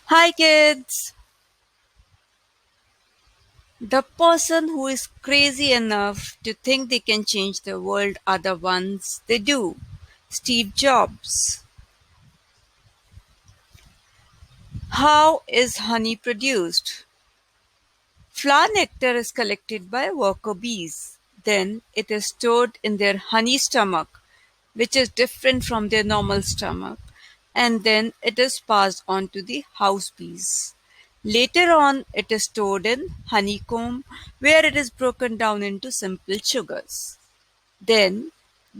Hi kids! The person who is crazy enough to think they can change the world are the ones they do. Steve Jobs. How is honey produced? Flower nectar is collected by worker bees. Then it is stored in their honey stomach, which is different from their normal stomach, and then it is passed on to the house bees. Later on, it is stored in honeycomb, where it is broken down into simple sugars. Then,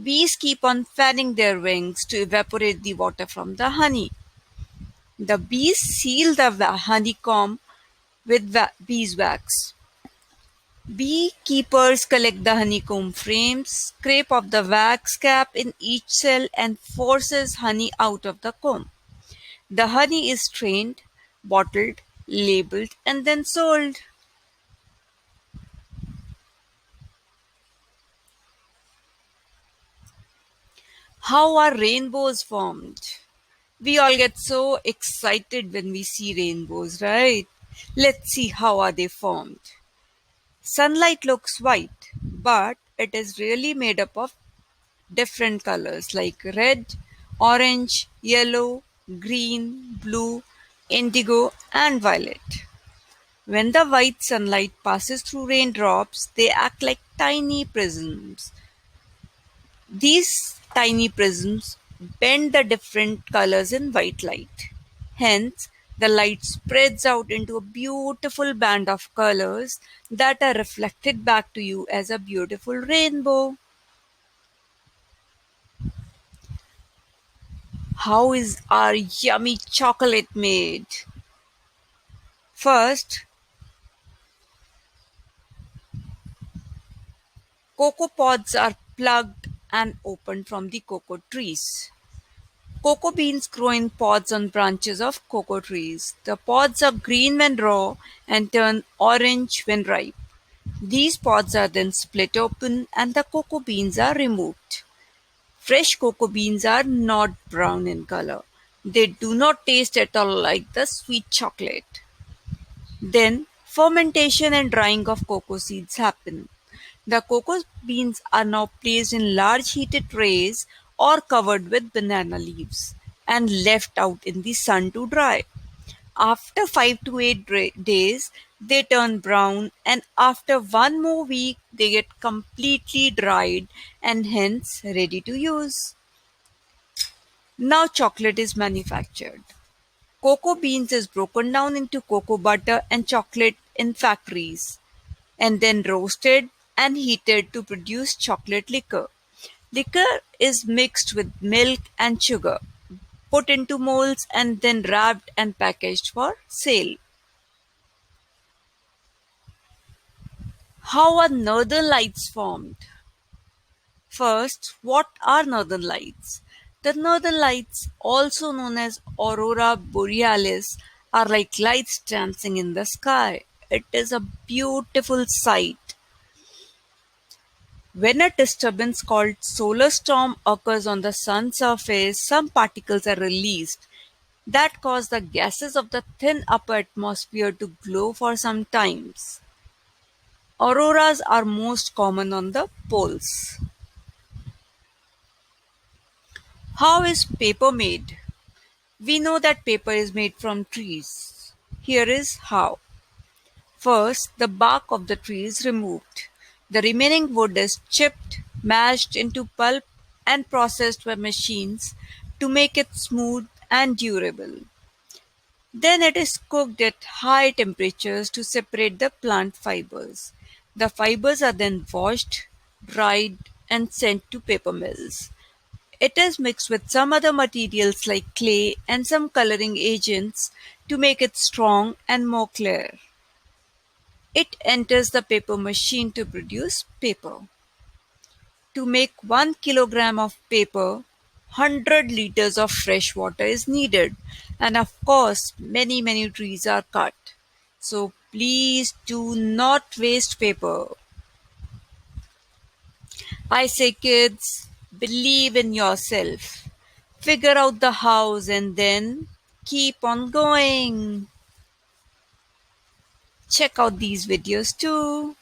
bees keep on fanning their wings to evaporate the water from the honey. The bees seal the honeycomb with beeswax. Beekeepers collect the honeycomb frames, scrape off the wax cap in each cell and forces honey out of the comb. The honey is strained, bottled, labeled and then sold. How are rainbows formed? We all get so excited when we see rainbows, right? Let's see how are they formed. Sunlight looks white, but it is really made up of different colors like red, orange, yellow, green, blue, indigo, and violet. When the white sunlight passes through raindrops, they act like tiny prisms. These tiny prisms bend the different colors in white light. Hence, the light spreads out into a beautiful band of colors that are reflected back to you as a beautiful rainbow. How is our yummy chocolate made? First, cocoa pods are plucked and opened from the cocoa trees. Cocoa beans grow in pods on branches of cocoa trees. The pods are green when raw and turn orange when ripe. These pods are then split open and the cocoa beans are removed. Fresh cocoa beans are not brown in color. They do not taste at all like the sweet chocolate. Then fermentation and drying of cocoa seeds happen. The cocoa beans are now placed in large heated trays or covered with banana leaves and left out in the sun to dry. After 5 to 8 days, they turn brown, and after one more week, they get completely dried and hence ready to use. Now, chocolate is manufactured. Cocoa beans is broken down into cocoa butter and chocolate in factories, and then roasted and heated to produce chocolate liquor. Liquor is mixed with milk and sugar, put into molds, and then wrapped and packaged for sale. How are northern lights formed? First, what are northern lights? The northern lights, also known as aurora borealis, are like lights dancing in the sky. It is a beautiful sight. When a disturbance called solar storm occurs on the sun's surface, some particles are released that cause the gases of the thin upper atmosphere to glow for some times. Auroras are most common on the poles. How is paper made? We know that paper is made from trees. Here is how. First, the bark of the tree is removed. The remaining wood is chipped, mashed into pulp, and processed by machines to make it smooth and durable. Then it is cooked at high temperatures to separate the plant fibers. The fibers are then washed, dried, and sent to paper mills. It is mixed with some other materials like clay and some coloring agents to make it strong and more clear. It enters the paper machine to produce paper. To make 1 kilogram of paper, 100 liters of fresh water is needed, and of course, many trees are cut. So please do not waste paper. I say, kids, believe in yourself. Figure out the hows and then Keep on going. Check out these videos too.